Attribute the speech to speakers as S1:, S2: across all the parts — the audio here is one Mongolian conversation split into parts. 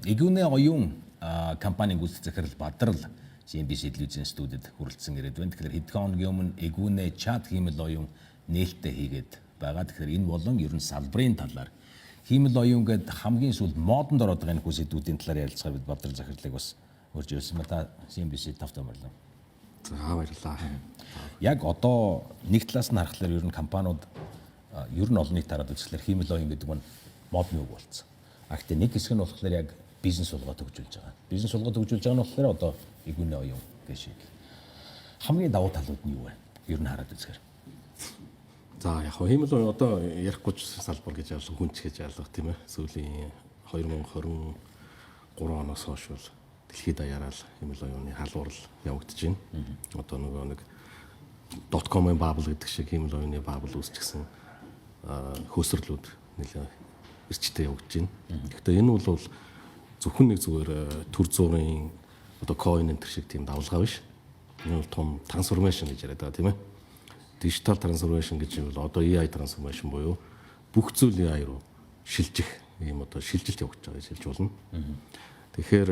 S1: Игүнэ оюун компанийн гүйцэтгэх захирал Бадрал CNBC телевизийн студид хүрэлцэн ирээд байна. Тэгэхээр хэдхэн хоногийн өмнө Игүнэ чат хиймэл оюун нээлттэй хийгээд байгаа. Тэгэхээр энэ болон ер нь салбарын талаар хиймэл оюун гэдэг хамгийн сүүлд модонд ороод байгаа энэ хүсэдүүдийн талаар ярилцгаа бид Бадрал захирлыг бас урьж ирсэн ба та CNBC тавтай мөрлөө.
S2: За баярлалаа.
S1: Яг одоо нэг талаас нь харахаар ер нь компаниуд ер нь олон нийт хараад үзэхлээр хиймэл оюун гэдэг нь модны үг болсон. А гэхдээ нэг хэсэг нь болохоор яг бизнес болгоод хөгжүүлж байгаа. Бизнес болгоод хөгжүүлж байгаа нь болохоор одоо Игүнэ оюун гэх шиг. Хамгийн давуу талууд нь юу вэ? Ер нь хараад үзэхээр.
S2: За яг хиймэл оюун одоо ярихгүй салбар гэж ялах, хүнч гэж ялах тийм ээ. Сүүлийн 2023 оноос хойш бол дэлхийд даяараа хиймэл оюуны халуурал явагдаж байна. Одоо нөгөө нэг .com-ын бабл гэдэг шиг хиймэл оюуны бабл үүсчихсэн хөөсрлүүд нэлээ эрчтэй явагдаж байна. Гэхдээ энэ бол зөвхөн нэг зүгээр төр зургийн одоо coin энэ шиг тийм давлгаа биш. Энэ бол том трансформашн гэж яриад байгаа тийм ээ. Дижитал трансформашн гэж бол одоо AI трансформашн буюу бүх зүйл AI руу шилжих ийм одоо шилжилт явагдаж байгаа гэж хэлж болно. Тэгэхээр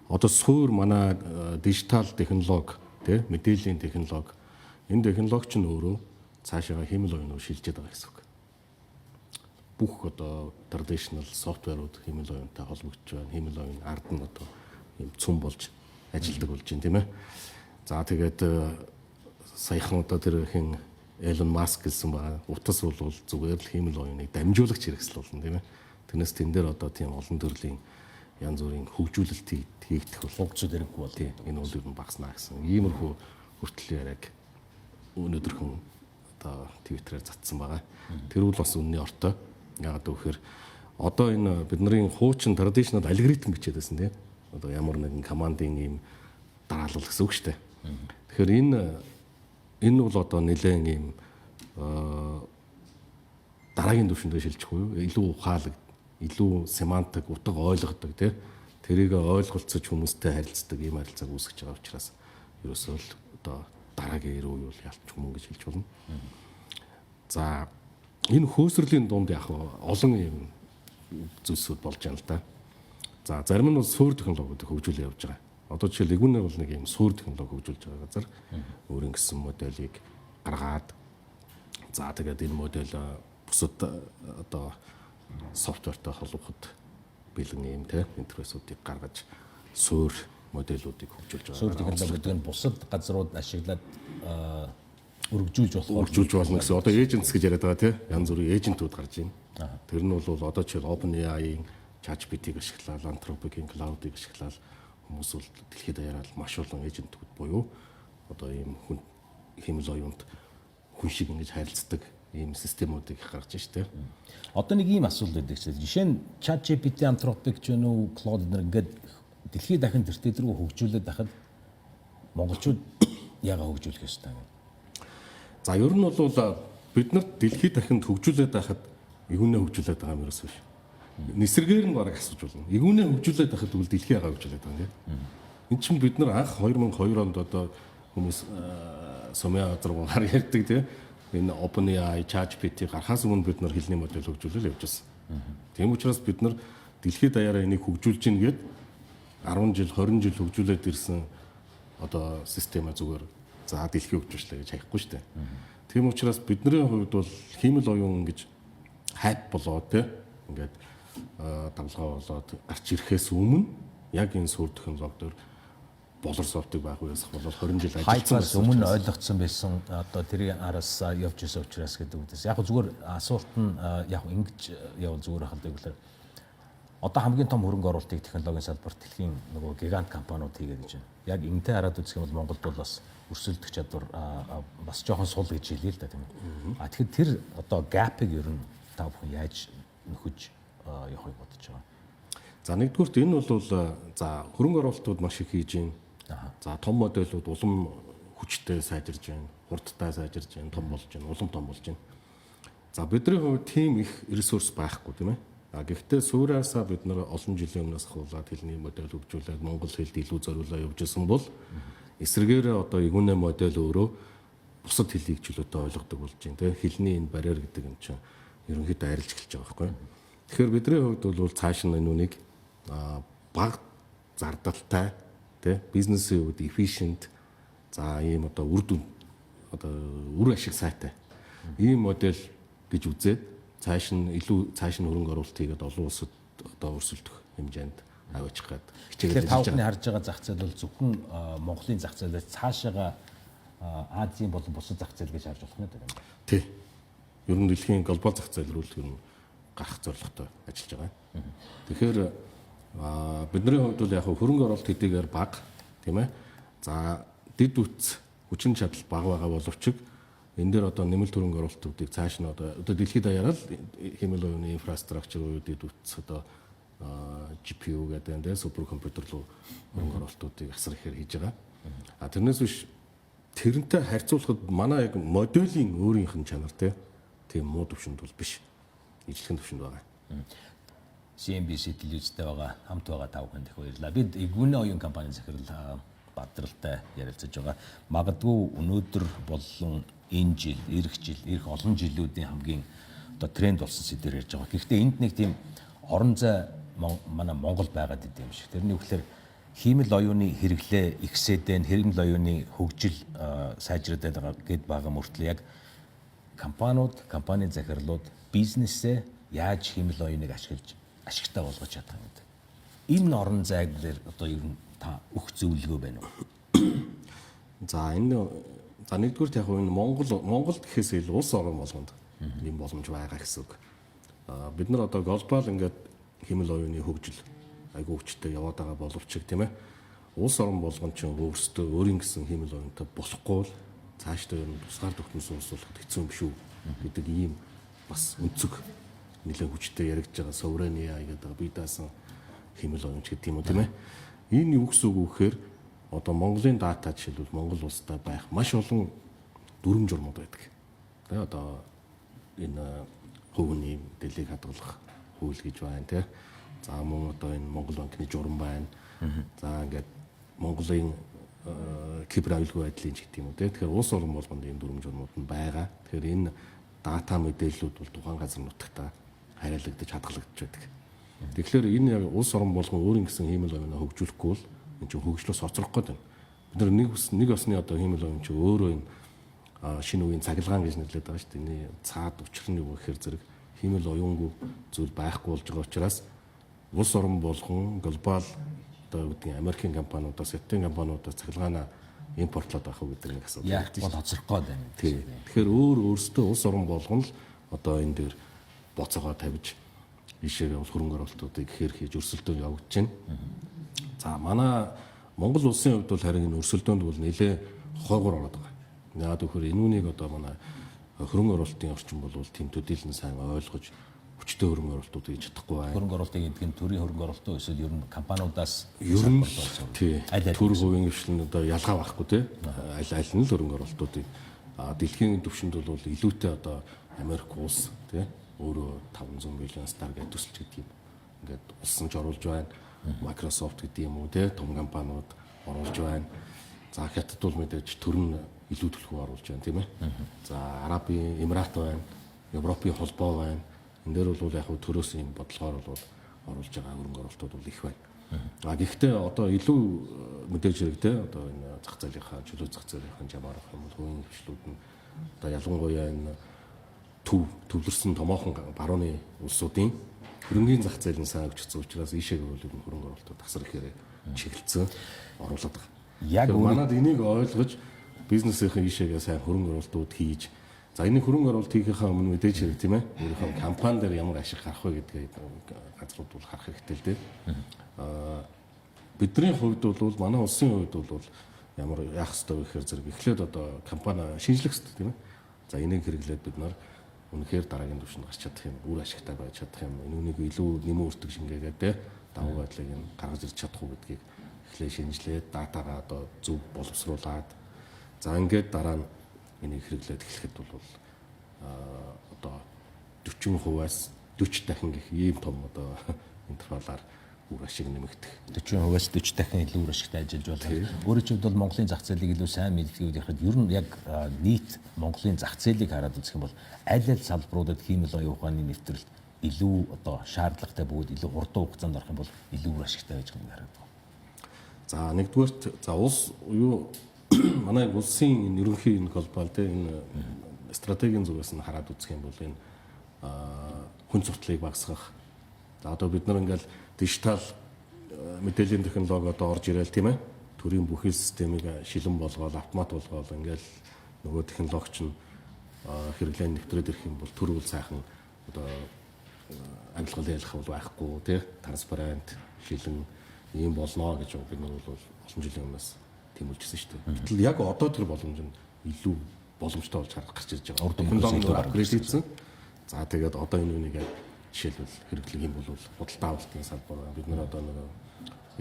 S2: одоо суур манай дижитал технологи тийм мэдээллийн технологи энэ технологи чинь өөрөө цаашаа хиймэл оюун руу шилжиж байгаа гэсэн үг. Бүх одоо traditional software-ууд хиймэл оюунтай холбогдож байна. Хиймэл оюун ард нь одоо ийм цөм болж ажилладаг болж байна тийм ээ. За тэгээд саяхан одоо тэр хин Elon Musk гэсэн байгаа. Утас бол зүгээр л хиймэл оюуныг дамжуулагч хэрэгсэл болно тийм ээ. Тэрнээс тэн дээр одоо тийм олон төрлийн янз бүрийн хөгжүүлэлт хийгдэх бол
S1: хөгжүүд хэрэггүй бол
S2: тийм энэ бол ер нь багаснаа гэсэн. Иймэрхүү хүртэл яг өнөөдөрхөн одоо Twitter-ээр цацсан байгаа. Тэр бол бас үнний ортой. Яагаад гэвэл одоо энэ бидний хуучин traditional алгоритм бичээд байсан тийм. Одоо ямар нэгэн командын ийм дараалал гэсэн үг шүү дээ. Тэгэхээр энэ бол одоо нэлээд ийм дараагийн түвшиндээ шилжих уу? Илүү ухаалаг, илүү семантик, утга ойлгодог тийм. Тэрийг ойлголцож хүмүүстэй харилцдаг ийм харилцааг үүсгэж байгаа учраас ерөөсөө л одоо дараагийн ирүү юу ялч хүмүүн гэж хэлж болно. За энэ хөөсрөлийн дунд яг олон юм зүйлсүүд болж байна л да. За зарим нь бол суур технологиудыг хөгжүүлээ явж байгаа. Одоо жишээл Игүнэ бол нэг юм суур технологи хөгжүүлж байгаа газар өөрийн гэсэн моделийг гаргаад за тэгээд энэ модель бусад одоо софтвертай холбоход бэлэн юм те интерфейсүүдийг гаргаж суур моделүүдийг хөгжүүлж байгаа.
S1: Суур технологи гэдэг нь бусад газрууд ашиглаад өргөжүүлж
S2: болно гэсэн. Одоо эйжентс гэж яриад байгаа тийм янз бүрийн эйжентүүд гарч байна. Тэр нь бол одоо жишээл OpenAI-ийн ChatGPT-г ашиглаад, Anthropic-ийн Cloud-ыг ашиглаад хүмүүс бол дэлхийд даяараа маш олон эйжентүүд буюу одоо ийм хүн хиймэл оюунд хүн шиг ингэж харилцдаг ийм системүүдийг гаргаж байна шүү дээ.
S1: Одоо нэг ийм асуулт байдаг чинь жишээ нь ChatGPT, Anthropic ч юм уу, Claude ингээд дэлхийд дахин тэр рүү хөгжүүлээд байхад монголчууд яагаад хөгжүүлэх ёстой вэ?
S2: За ер нь бол бид нарт дэлхийд дахинд хөгжүүлээд байхад Игүнэ хөгжүүлээд байгаа юм ерөөс биш. Нисэргээр нь бараг асууж болно. Игүнэ хөгжүүлээд байхад бол дэлхий яагаад хөгжүүлээд байгаа юм бэ? Энд чинь бид нар анх 2002 онд одоо хүмүүс сумья газар ярьдаг тийм энэ OpenAI, ChatGPT гарахаас өмнө бид нар хэлний модель хөгжүүлэл явж байсан. Тийм учраас бид нар дэлхийд даяараа энийг хөгжүүлж гин гээд 10 жил, 20 жил хөгжүүлээд ирсэн одоо системээ зүгээр за дэлхий хөгжүүлээ гэж хайхгүй шүү дээ. Тийм учраас бидний хувьд бол хиймэл оюун гэж хайп болоод тийм ингээд давлгаа болоод гарч ирэхээс өмнө яг энэ суур технологиор болор софтыг байх үеэс бол 20 жил
S1: ажилласан өмнө ойлгогдсон байсан одоо тэрийн араас явж исэн учраас гэдэг үгдээс яг зүгээр асуулт нь яг ингэж явал зүгээр хахад гэвэл одоо хамгийн том хөрөнгө оруулалтыг технологийн салбарт дэлхийн нөгөө гигант компаниуд хийгээд гэж байна. Яг энтэй хараад үзэх юм бол Монголд бол бас өрсөлдөх чадвар бас жоохон сул гэж хэлээ л да тийм үү. А тэгэхээр тэр одоо gap-ыг ер нь та бүхэн яаж нөхөж явахыг бодож байгаа.
S2: За нэгдүгürt энэ бол за хөрөнгө оруулалтууд маш их хийж байна. За том модельүүд улам хүчтэй сайжирж байна, хурдтай сайжирж байна, том болж байна, улам том болж байна. За бидний хувьд тийм их ресурс байхгүй тийм ээ. Гэхдээ суураасаа бид нар олон жилийн өмнөөс хавуулаад хэлний модель хөгжүүлээд монгол хэлд илүү зориулаад явж исэн бол эсвэргээрээ одоо Игүнэ модель өөрөө бусад хэлийг чөлөөтэй ойлгодог болж байна тийм хэлний энэ барьер гэдэг юм чинь ерөнхийдөө арилж эхэлж байгаа байхгүй. Тэгэхээр бидний хувьд бол цааш нь нүунийг бага зардалтай тий бизнесийн хувьд efficient за ийм одоо үр дүн одоо үр ашиг сайтай ийм модель гэж үзээд цааш нь хөрөнгө оруулалт хийгээд олон улсад одоо өрсөлдөх хэмжээнд аваачих гээд
S1: тэгэхээр тавхны харж байгаа зах зээл бол зөвхөн Монголын зах зээлээс цаашаага Азийн болон бусад зах зээл гэж харж болох нь дээ.
S2: Тий. Ер нь дэлхийн глобал зах зээл рүү ер нь гарах зорилготой ажиллаж байгаа. Тэгэхээр бидний хувьд бол яг хөрөнгө оруулалт хэдийгээр бага тийм ээ. За дэд үтс хүчин чадал бага байгаа боловч энэ дээр одоо нэмэлт хөрөнгө оруулалтуудыг цааш нь одоо дэлхийд даяараа л хэмэл оюуны инфраструктур уу дэд үтс одоо GPU гэдэг энэ супер компьютер руу хөрөнгө оруулалтуудыг асар ихээр хийж байгаа. Тэрнээс биш тэрнтэй харьцуулахад манай яг моделийн өөрийнх нь чанар тийм муу төвшөнд бол биш. Ижлэхэн төвшөнд байгаа.
S1: CNBC телевизтэй байгаа хамт байгаа тав хүнд их баярлалаа. Бид Игүүнэ оюун компани захирал Бадралтай ярилцаж байгаа. Магадгүй өнөөдөр болон энэ жил, эх олон жилүүдийн хамгийн одоо тренд болсон сэдвээр ярьж байгаа. Гэхдээ энд нэг тийм орон зай манай Монгол байгаад идэв юм шиг. Тэрний үгээр хиймэл оюуны хэрэглээ ихсээд байна, хиймэл оюуны хөгжил сайжраад гээд байгаа мөртлөө яг компани захирлууд бизнесээ яаж хиймэл оюуныг ашигтай болгож чадах юм бэ? Энэ орон зайг дээр одоо ер нь та өөх зөвлөгөө байна уу?
S2: За нэгдүгээр яг энэ Монголд гэхээс илүү улс орон болгонд ийм боломж байгаа гэсэн үг. Бид нар одоо глобал ингээд хиймэл оюуны хөгжил айгүй хүчтэй яваад байгаа боловч тийм ээ. Улс орон болгон ч өөрсдөө өөрийн гэсэн хиймэл оюунтай болохгүй л цаашдаа ер нь тусгаар төгтнөөс улсуулахад хэцүү юм шүү гэдэг ийм бас өнцөг нэлээд хүчтэй яригдж байгаа Соврения гэдэг бие даасан хиймэл оюунч гэдэг юм уу тийм ээ. Энэ юу гэсэн үг вэ гэхээр одоо Монголын дата жишээлбэл Монгол улстай байх маш олон дүрм журмууд байдаг. Тэ одоо энэ хувийн дэлийг хадгалах хууль гэж байна тий. За мөн одоо энэ Монгол банкны журам байна. За ингээд Монголын кибер аюулгүй байдлын ч гэдэг юм уу тий. Тэгэхээр улс орон болгонд ийм дүрм журмууд нь байгаа. Тэгэхээр энэ дата мэдээллүүд бол тухайн газар нутагтаа хариалагдаж хадгалагдаж байдаг. Тэгэхээр энэ яг улс орон болгон өөрийн гэсэн хиймэл оюунаа хөгжүүлэхгүй бол энэ чинь хөгжлөөс оцрох гээд байна. Бид нар нэг осны одоо хиймэл оюун чинь өөрөө энэ шинэ үеийн цахилгаан гэж нэрлэдэг байгаа шүү дээ. Энэ цаад учир нь юу гэхээр зэрэг хиймэл оюунгүй зүйл байхгүй болж байгаа учраас улс орон болгон глобал одоо үүдгийн Америкийн компаниудаас, Италийн компаниудаас цахилгаанаа импортлоод авах гэдэг нэг асуудал.
S1: Яг бол хоцрох гээд байна.
S2: Тэгэхээр өөрсдөө улс орон болгон л одоо энэ дээр боцоогоо тавьж ийшээ хөрөнгө оруулалтуудыг ихээр хийж өрсөлдөөн явагдаж байна. За манай Монгол улсын хувьд бол харин энэ өрсөлдөөнд бол нэлээ хойгоор ороод байгаа. Яагаад гэвэл энэ үнийг одоо манай хөрөнгө оруулалтын орчин бол тийм төдийлөн сайн ойлгож хүчтэй хөрөнгө оруулалтууд хийж чадахгүй байна.
S1: Хөрөнгө оруулалтын гэдэг нь төрийн хөрөнгө оруулалт эсвэл ер нь компаниудаас
S2: ер нь төр хувийн хвшлэн одоо ялгаа байхгүй тий. Аль нь л хөрөнгө оруулалтуудыг дэлхийн түвшинд бол илүүтэй одоо Америк улс тий өөрөө 500 миллион стар гэж төсөлж гэдэг юм. Ингээд улсын ч оруулж байна. Microsoft гэдэг юм уу тий том компаниуд оруулж байна. За хятад бол мэдээж төр нь илүү төлхөө оруулж байна тийм ээ. За Арабын Эмират байна. Европын холбоо байна. Энд дээр бол яг төрөөс юм бодлогоор бол оруулж байгаа хөрөнгө оруулалтууд бол их байна. Гэхдээ одоо илүү мэдээж хэрэгтэй одоо энэ зах зээлийнхаа чөлөө зах зээлийнхаа жамаарах юм бол хувийн хвшлүүд нь одоо ялангуяа энэ төвлөрсөн томоохон барууны улсуудын хөрөнгөний зах зээл нь сайн өгчсөн учраас ийшээгээ бол ер нь хөрөнгө оруулалтууд тасар ихээр чиглэлцэн оруулаад байгаа. Яг манад энийг ойлгож бизнесийн ийшээгээ сайн хөрөнгө оруулалтууд хийж за энэ хөрөнгө оруулалт хийхээ өмнө мэдээж хэрэг тийм ээ. Өөрийнхөө компани дээр ямар ашиг гарах вэ гэдгийг газрууд бол харах хэрэгтэй л дээ. Бидний хувьд бол манай улсын хувьд бол ямар яах ёстой вэ гэхээр зэрэг эхлээд одоо компани шинжлэх ёстой тийм ээ. За энийг хэрэглээд бид нар үнэхээр дараагийн түвшинд гарч чадах юм, үр ашигтай байж чадах юм, энэ үнийг илүү нэмэн өртөг шингээгээд давуу байдлыг нь гаргаж ирч чадах уу гэдгийг эхлээд шинжилээд датагаа одоо зөв боловсруулад за ингээд дараа нь энийг хэрэглээд эхлэхэд бол одоо 40%-аас 40 дахин гэх ийм том одоо интервалаар үр ашиг нэмэгдэх.
S1: 40%-аас 40 дахин илүү үр ашигтай ажиллаж болох. Өөрөөр хэлбэл бол Монголын зах зээлийг илүү сайн мэддэг гэхэд ер нь яг нийт Монголын зах зээлийг хараад үзэх юм бол аль салбаруудад хиймэл оюун ухааны нэвтрэлт илүү одоо шаардлагатай бөгөөд илүү хурдан хугацаанд орох юм бол илүү ашигтай байж байгаа юм харагдав.
S2: За нэгдүгээрт за улс юу манай улсын энэ ерөнхий энэ глобал энэ стратегийн зүгээс нь хараад үзэх юм бол энэ хүн сурталыг багасгах. За одоо бид нар ингээл дижитал мэдээллийн технологи одоо орж ирээл тийм ээ. Төрийн бүхэл системийг шилэн болгоод автомат болгоод ингээл нөгөө технологич нь хэрэглэн нэвтрээд ирэх юм бол төр үл сайхан одоо амжилттай ялах бол байхгүй тий транспарант шилэн ийм болно гэж бид нар бол олон жилийн өмнөөс тэмүүлжсэн шүү дээ. Гэтэл яг одоо тэр боломж нь илүү боломжтой болж гарч ирж байгаа. Технологи апгрейд хийсэн. За тэгээд одоо энэ үнийг жишээлбэл хэрэглэх юм бол худалдаа авалтын салбар бид нар одоо нөгөө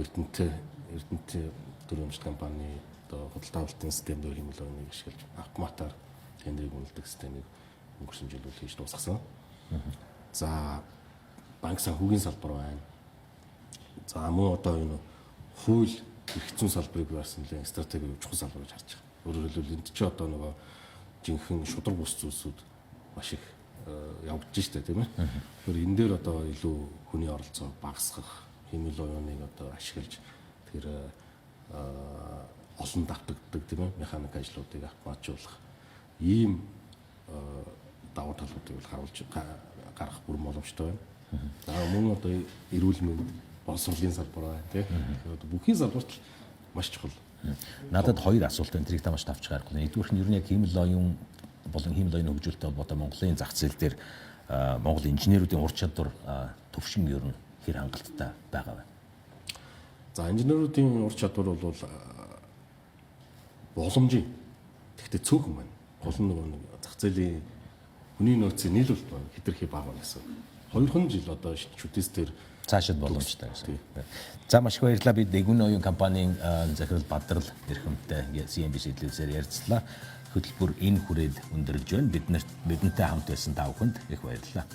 S2: Эрдэнэт төрөмжт компани одоо худалдаа авалтын системд үйл юм бол энийг ашиглаж автоматар тендерийг үнэлдэг системийг өнгөрсөн жил хийж дуусгасан. За банк санхүүгийн салбар байна. За мөн одоо энэ хууль эрх зүйн салбарыг барьсан нэлээд стратеги чухал салбар гэж харж байгаа. Өөрөөр хэлбэл энд чи одоо нөгөө жинхэнэ шудраг ус зүйлсүүд маш их явагдаж штэ тийм ээ. Тэгэхээр энэ дээр одоо илүү хүний оролцоог багасгах, хэмэл оюуныг одоо ашиглаж тэр олон давтагддаг тийм ээ механик ажлуудыг автоматжуулах ийм давуу талуудыг харуулж гарах бүрэн боломжтой байна. За мөн одоо эрүүл мэнд боловсролын салбар байна тийм. Бүхий салбарт маш чухал.
S1: Надад хоёр асуулт байна. Тэрийг тамаш тавьж гаргах. Нэгдүгээр нь ер нь яг хэмэл оюун болон хэмэл оюуны хөгжүүлэлттэй холбоотой Монголын зах зээл дээр Монгол инженеруудын ур чадвар төвшин ер нь хэр хангалттай байгаа вэ?
S2: За инженеруудын ур чадвар бол боломжийн. Гэхдээ цөөхөн байна. Гол нь нөгөө зах зээлийн хүний нөөцийн нийлүүлэлт байна. Хэтэрхий бага байна гэсэн. 2 жил одоо шүтээс дээр
S1: цаашид боломжтой гэсэн. За маш их баярлалаа. Бид Нэгүн оюун компанийн захирал Бадрал Эрхэмтэй CNBC телевизээр ярилцлаа. Хөтөлбөр энэ хүрээд өндөрлж байна. Бидэнтэй хамт байсан та бүхэнд их баярлалаа.